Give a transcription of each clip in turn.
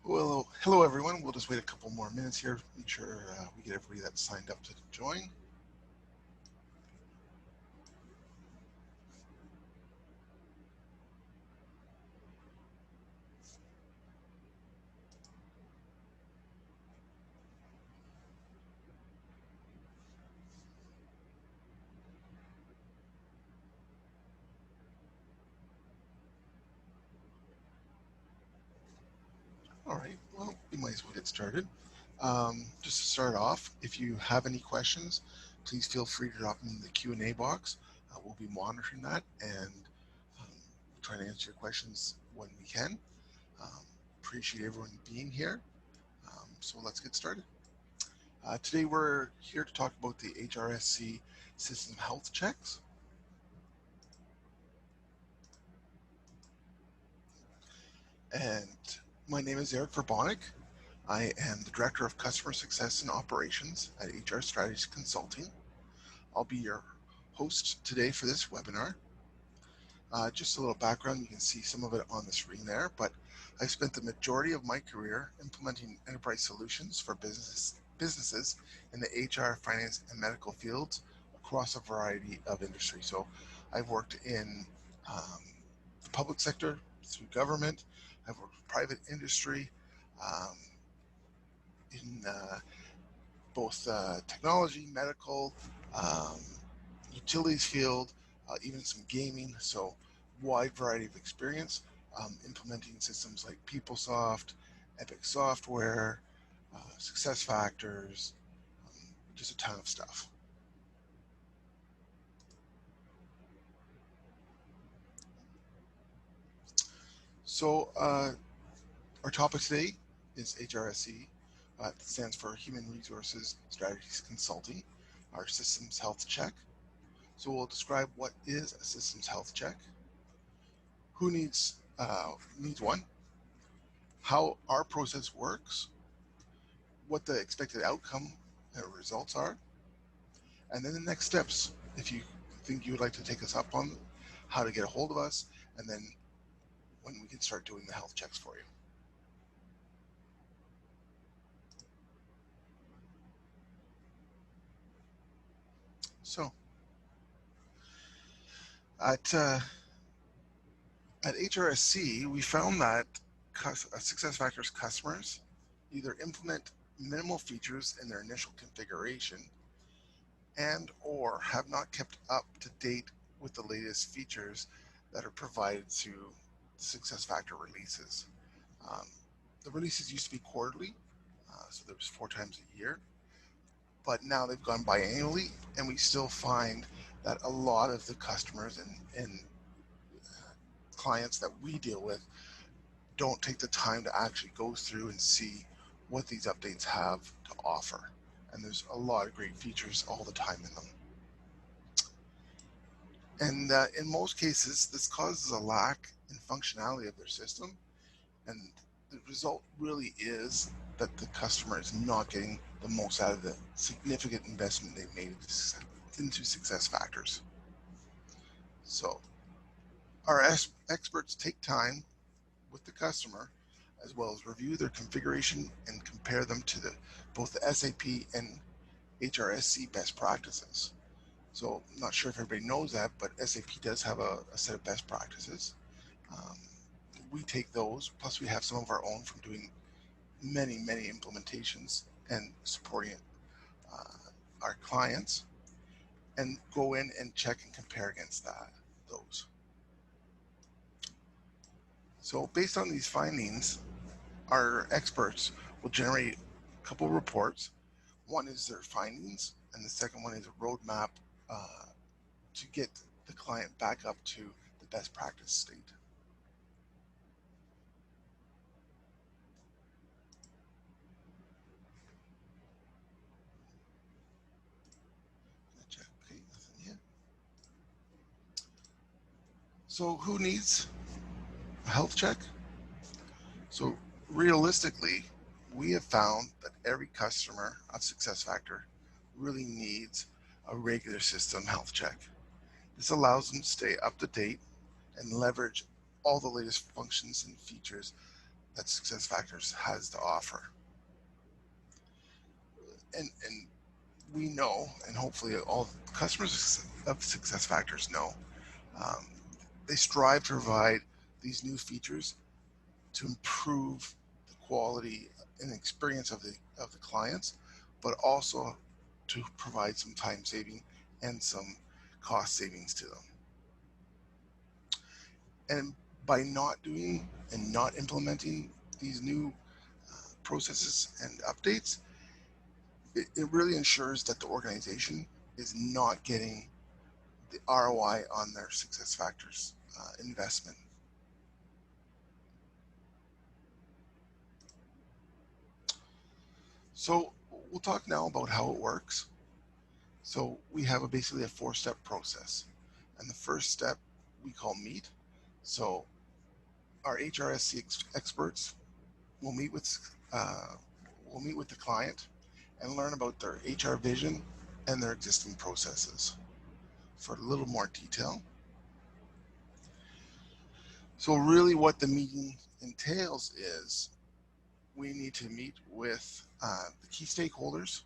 Well, hello everyone. We'll just wait a couple more minutes here, make sure we get everybody that's signed up to join. All right, well, we might as well get started. Just to start off, if you have any questions, please feel free to drop them in the Q&A box. We'll be monitoring that and um, try to answer your questions when we can. Um, Appreciate everyone being here. So let's get started. Today we're here to talk about the HRSC system health checks. And my name is Eric Verbonik. I am the Director of Customer Success and Operations at HR Strategies Consulting. I'll be your host today for this webinar. Just a little background, you can see some of it on the screen there, but I spent the majority of my career implementing enterprise solutions for businesses in the HR, finance, and medical fields across a variety of industries. So I've worked in the public sector, through government, I've worked with private industry, um, in both technology, medical, um, utilities field, even some gaming. So wide variety of experience implementing systems like PeopleSoft, Epic Software, SuccessFactors, just a ton of stuff. So our topic today is HRSC. That stands for Human Resources Strategies Consulting, our systems health check. So we'll describe what is a systems health check, who needs one, how our process works, what the expected outcome and results are, and then the next steps if you think you would like to take us up on how to get a hold of us, and then when we can start doing the health checks for you. So at HRSC, we found that SuccessFactors customers either implement minimal features in their initial configuration and or have not kept up to date with the latest features that are provided through SuccessFactor releases. Um, the releases used to be quarterly, so there was 4 times a year, but now they've gone biannually, and we still find that a lot of the customers and clients that we deal with don't take the time to actually go through and see what these updates have to offer. And there's a lot of great features all the time in them. And in most cases, this causes a lack in functionality of their system. And the result really is that the customer is not getting the most out of the significant investment they've made into SuccessFactors. So our experts take time with the customer, as well as review their configuration and compare them to both the SAP and HRSC best practices. So I'm not sure if everybody knows that, but SAP does have a set of best practices. We take those, plus we have some of our own from doing many implementations and supporting our clients, and go in and check and compare against those. So based on these findings, our experts will generate a couple of reports. One is their findings, and the second one is a roadmap to get the client back up to the best practice state. Okay, nothing yet. So who needs a health check? So realistically, we have found that every customer of SuccessFactor really needs a regular system health check. This allows them to stay up to date and leverage all the latest functions and features that SuccessFactors has to offer. And we know, and hopefully all customers of SuccessFactors know, um, they strive to provide these new features to improve the quality and experience of the clients, but also to provide some time saving and some cost savings to them. And by not doing and not implementing these new processes and updates, it really ensures that the organization is not getting the ROI on their SuccessFactors investment. So we'll talk now about how it works. So we have basically a 4-step process, and the first step we call meet. So our HRSC experts will meet with the client and learn about their HR vision and their existing processes for a little more detail. So really what the meeting entails is we need to meet with the key stakeholders,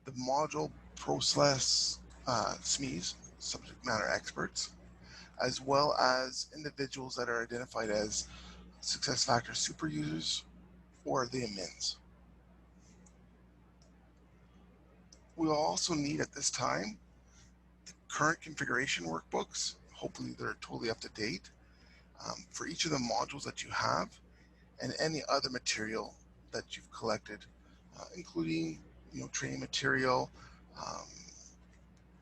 the module process SMEs, subject matter experts, as well as individuals that are identified as SuccessFactors super users or the admins. We'll also need at this time the current configuration workbooks. Hopefully they're totally up to date for each of the modules that you have, and any other material that you've collected, including training material,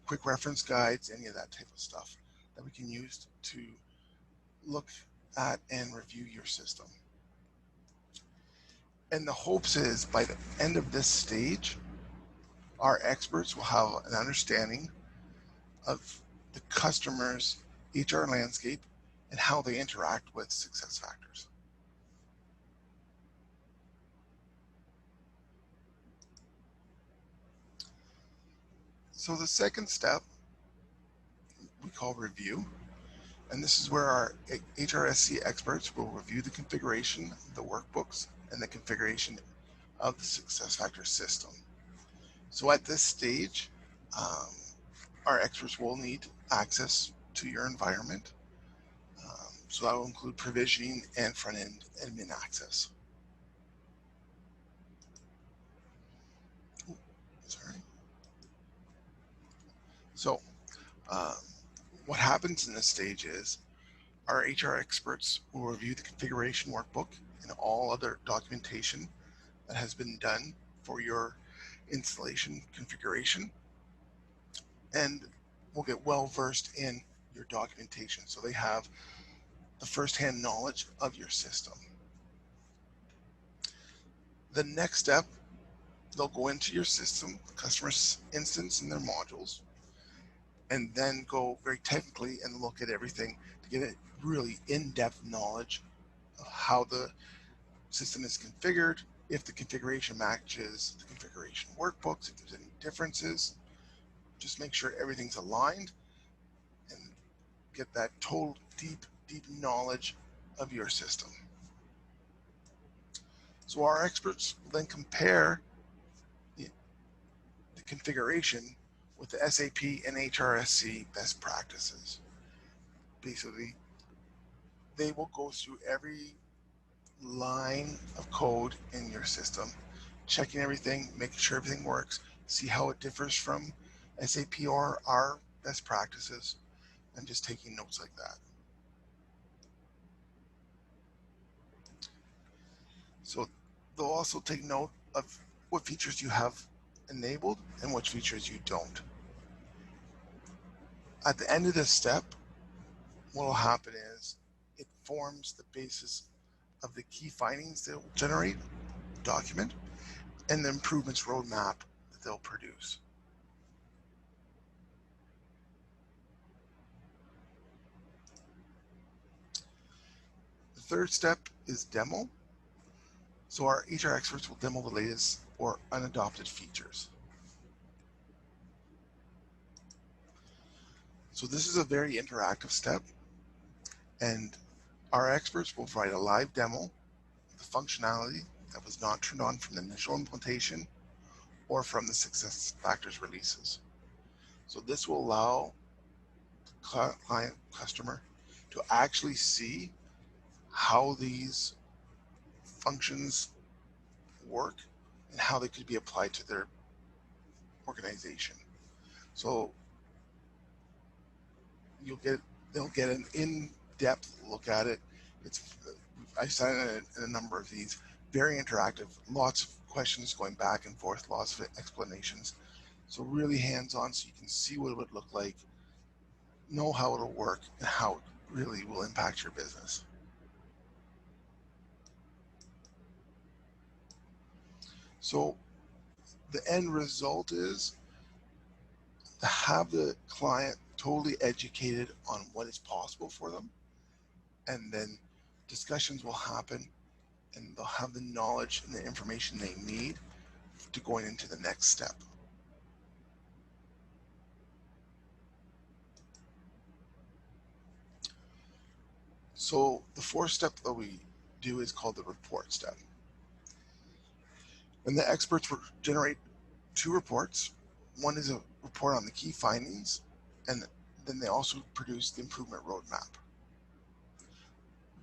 quick reference guides, any of that type of stuff that we can use to look at and review your system. And the hopes is by the end of this stage, our experts will have an understanding of the customer's HR landscape and how they interact with SuccessFactors. So the second step we call review, and this is where our HRSC experts will review the configuration, the workbooks, and the configuration of the SuccessFactors system. So at this stage, our experts will need access to your environment. So that will include provisioning and front-end admin access. So what happens in this stage is our HR experts will review the configuration workbook and all other documentation that has been done for your installation configuration, and will get well versed in your documentation, so they have the first-hand knowledge of your system. The next step, they'll go into your system, the customer's instance and their modules, and then go very technically and look at everything to get a really in-depth knowledge of how the system is configured, if the configuration matches the configuration workbooks, if there's any differences. Just make sure everything's aligned and get that total deep knowledge of your system. So our experts will then compare the configuration with the SAP and HRSC best practices. Basically, they will go through every line of code in your system, checking everything, making sure everything works, see how it differs from SAP or our best practices, and just taking notes like that. So they'll also take note of what features you have enabled and which features you don't. At the end of this step, what will happen is it forms the basis of the key findings they'll generate, document, and the improvements roadmap that they'll produce. The third step is demo. So our HR experts will demo the latest or unadopted features. So this is a very interactive step, and our experts will provide a live demo the functionality that was not turned on from the initial implementation or from the SuccessFactors releases. So this will allow the customer to actually see how these functions work and how they could be applied to their organization. So they'll get an in-depth look at it. I cited a number of these, very interactive, lots of questions going back and forth, lots of explanations. So really hands-on, so you can see what it would look like, know how it'll work, and how it really will impact your business. So the end result is to have the client totally educated on what is possible for them, and then discussions will happen and they'll have the knowledge and the information they need to going into the next step. So the fourth step that we do is called the report step. And the experts will generate two reports. One is a report on the key findings, and then they also produce the improvement roadmap.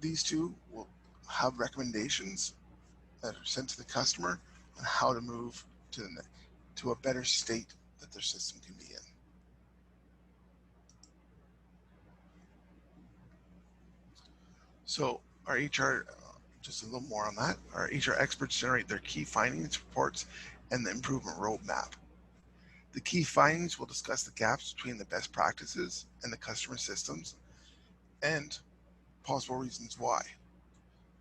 These two will have recommendations that are sent to the customer on how to move to a better state that their system can be in. So our HR, just a little more on that, our HR experts generate their key findings reports and the improvement roadmap. The key findings will discuss the gaps between the best practices and the customer systems and possible reasons why.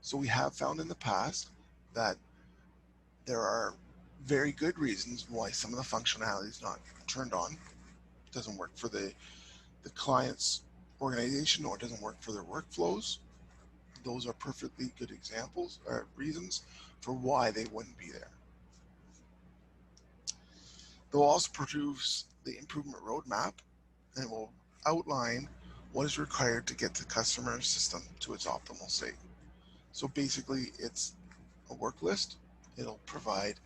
So we have found in the past that there are very good reasons why some of the functionality is not turned on. It doesn't work for the client's organization, or it doesn't work for their workflows. Those are perfectly good examples or reasons for why they wouldn't be there. They'll also produce the improvement roadmap and will outline what is required to get the customer system to its optimal state. So basically, it's a work list. It'll provide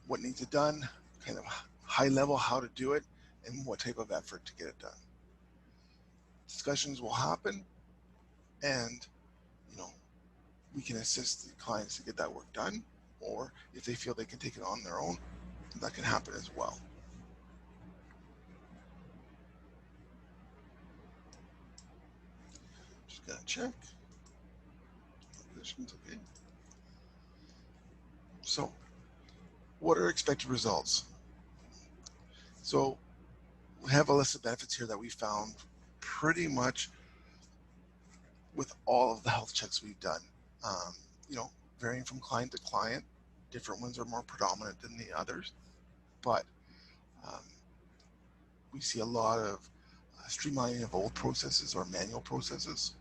what needs it done, kind of high level how to do it, and what type of effort to get it done. Discussions will happen, and we can assist the clients to get that work done, or if they feel they can take it on their own, that can happen as well. Just gonna check. Okay. So what are expected results? So we have a list of benefits here that we found pretty much with all of the health checks we've done. Varying from client to client, different ones are more predominant than the others, but we see a lot of streamlining of old processes or manual processes.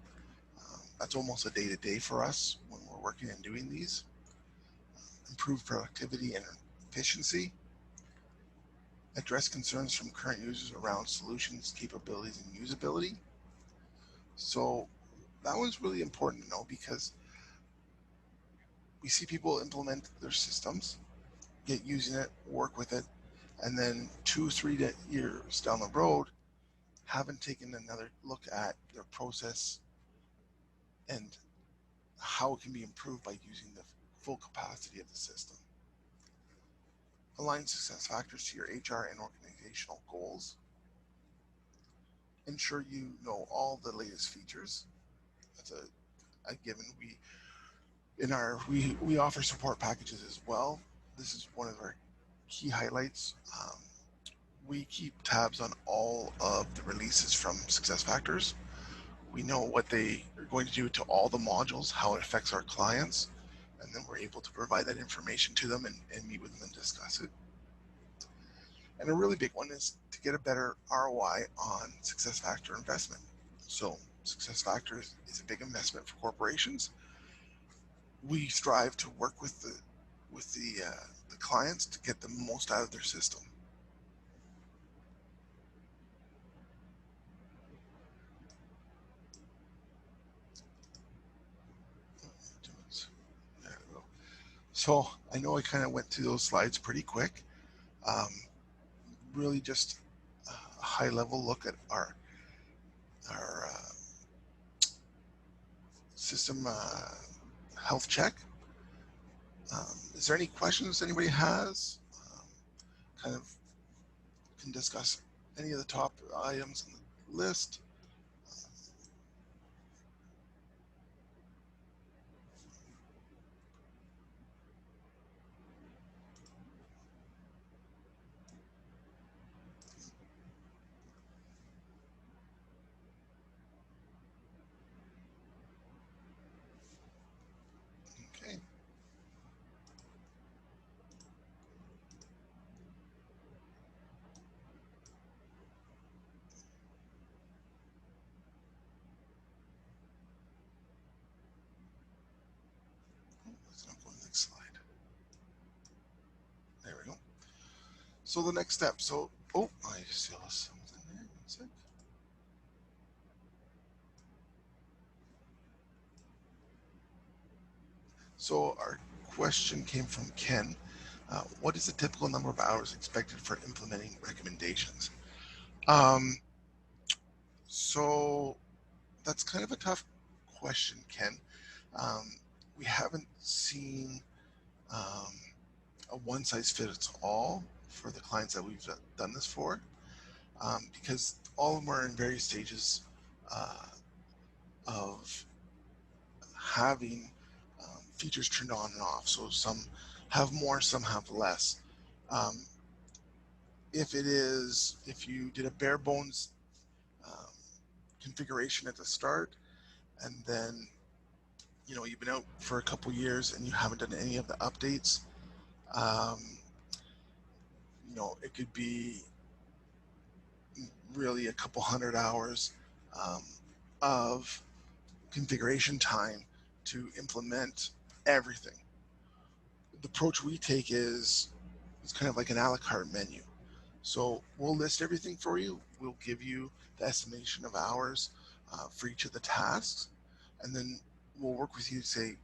That's almost a day-to-day for us when we're working and doing these. Improve productivity and efficiency. Address concerns from current users around solutions, capabilities, and usability. So that was really important to know, because we see people implement their systems, get using it, work with it, and then 2-3 years down the road haven't taken another look at their process and how it can be improved by using the full capacity of the system. Align success factors to your HR and organizational goals. Ensure you know all the latest features. That's a given. We offer support packages as well. This is one of our key highlights. We keep tabs on all of the releases from SuccessFactors. We know what they are going to do to all the modules, how it affects our clients, and then we're able to provide that information to them and meet with them and discuss it. And a really big one is to get a better ROI on SuccessFactor investment. So SuccessFactors is a big investment for corporations. We strive to work with the clients to get the most out of their system. So I know I kind of went through those slides pretty quick. Really just a high level look at our system health check. Is there any questions anybody has? Kind of can discuss any of the top items on the list. Okay. Let's not go to the next slide. There we go. So the next step. So, oh, I still have something there. 1 sec. So our question came from Ken. What is the typical number of hours expected for implementing recommendations? So that's kind of a tough question, Ken. We haven't seen a one size fits all for the clients that we've done this for, because all of them are in various stages of having features turned on and off. So some have more, some have less. If you did a bare bones configuration at the start, and then you've been out for a couple years and you haven't done any of the updates, it could be really a couple hundred hours of configuration time to implement everything. The approach we take is it's kind of like an a la carte menu. So we'll list everything for you. We'll give you the estimation of hours for each of the tasks, and then we'll work with you to say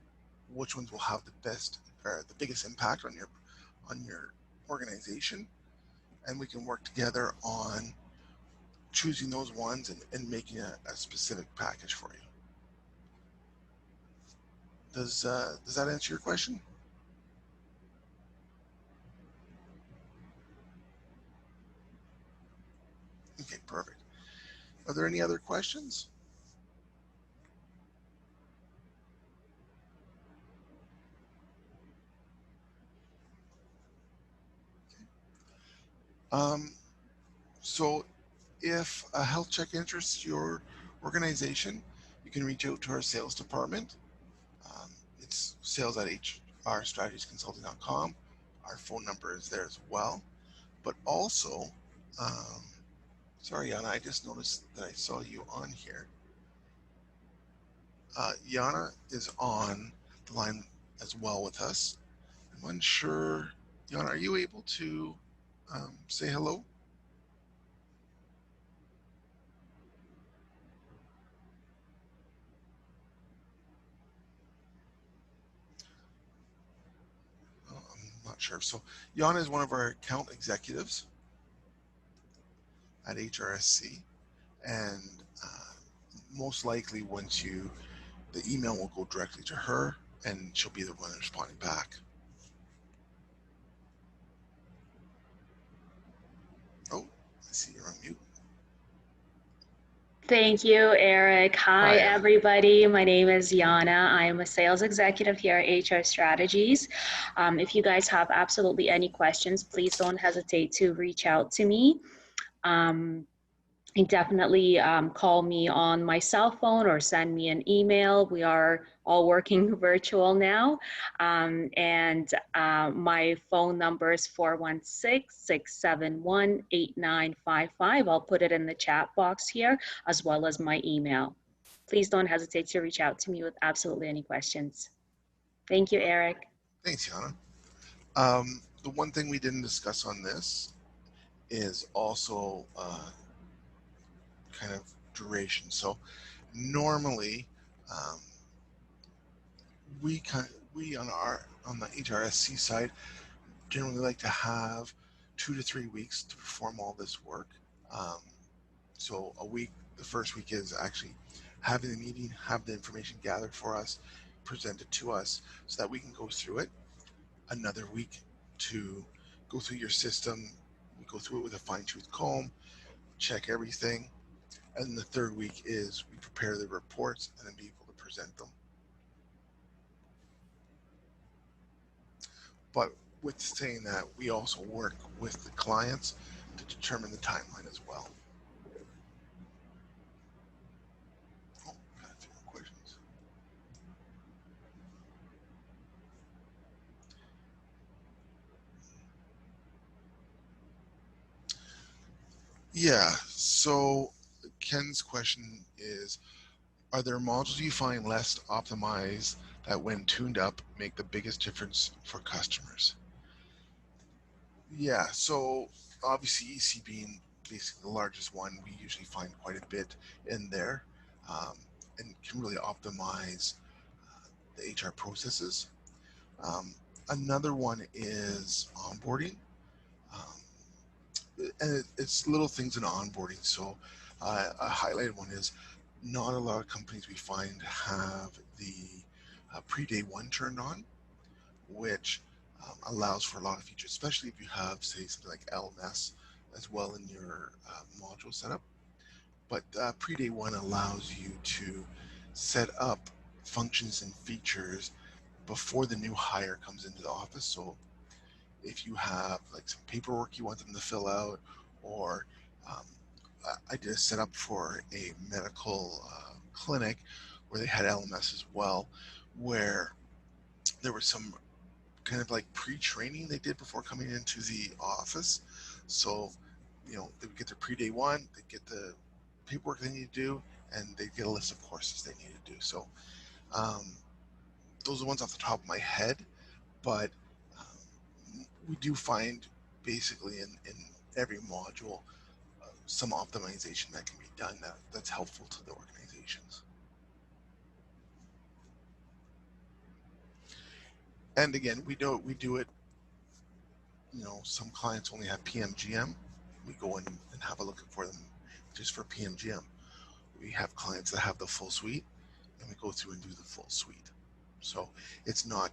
which ones will have the best or the biggest impact on your organization, and we can work together on choosing those ones and making a specific package for you. Does that answer your question? Okay, perfect. Are there any other questions? So if a health check interests your organization, you can reach out to our sales department. It's sales@hrstrategiesconsulting.com. Our phone number is there as well. But also, sorry, Yana, I just noticed that I saw you on here. Yana is on the line as well with us. I'm unsure. Yana, are you able to say hello? I'm not sure. So Yana is one of our account executives at HRSC, and most likely the email will go directly to her, and she'll be the one responding back. Oh, I see you're on mute. Thank you, Eric. Hi, everybody. My name is Yana. I'm a sales executive here at HR Strategies. If you guys have absolutely any questions, please don't hesitate to reach out to me. Definitely call me on my cell phone or send me an email. We are all working virtual now. My phone number is 416-671-8955. I'll put it in the chat box here, as well as my email. Please don't hesitate to reach out to me with absolutely any questions. Thank you, Eric. Thanks, Yana. The one thing we didn't discuss on this is also kind of duration. So normally we we on the HRSC side generally like to have 2 to 3 weeks to perform all this work. Um, so a week, the first week is actually having the meeting, have the information gathered for us, presented to us so that we can go through it. Another week to go through your system, we go through it with a fine-tooth comb, check everything. And the third week is we prepare the reports and then be able to present them. But with saying that, we also work with the clients to determine the timeline as well. Oh, got a few more questions. Yeah, so Ken's question is, are there modules you find less optimized that when tuned up make the biggest difference for customers? Yeah, so obviously EC being basically the largest one, we usually find quite a bit in there, and can really optimize the HR processes. Um, Another one is onboarding. And it's little things in onboarding. So a highlighted one is not a lot of companies we find have the pre-day one turned on, which allows for a lot of features, especially if you have, say, something like LMS as well in your module setup. But pre-day one allows you to set up functions and features before the new hire comes into the office. So if you have like some paperwork you want them to fill out, or um, I did a setup for a medical clinic where they had LMS as well, where there was some kind of like pre-training they did before coming into the office. So, they would get their pre-day one, they get the paperwork they need to do, and they get a list of courses they need to do. So, um, those are the ones off the top of my head, but we do find basically in every module some optimization that can be done that's helpful to the organizations. And again, we do it. Some clients only have PMGM. We go in and have a look for them just for PMGM. We have clients that have the full suite, and we go through and do the full suite. So it's not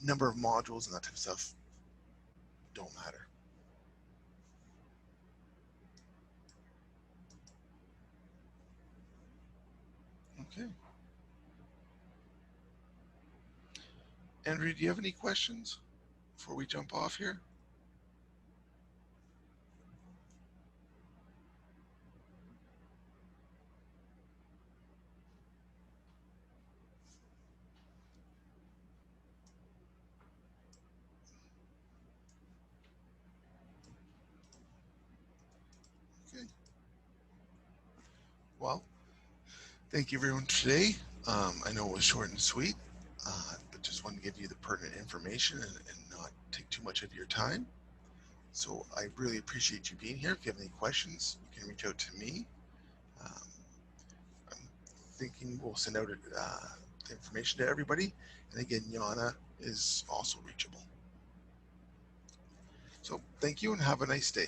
number of modules and that type of stuff don't matter. Okay. Andrew, do you have any questions before we jump off here? Okay. Well, thank you everyone today. I know it was short and sweet, but just wanted to give you the pertinent information and not take too much of your time. So I really appreciate you being here. If you have any questions, you can reach out to me. Um, I'm thinking we'll send out the information to everybody. And again, Yana is also reachable. So thank you and have a nice day.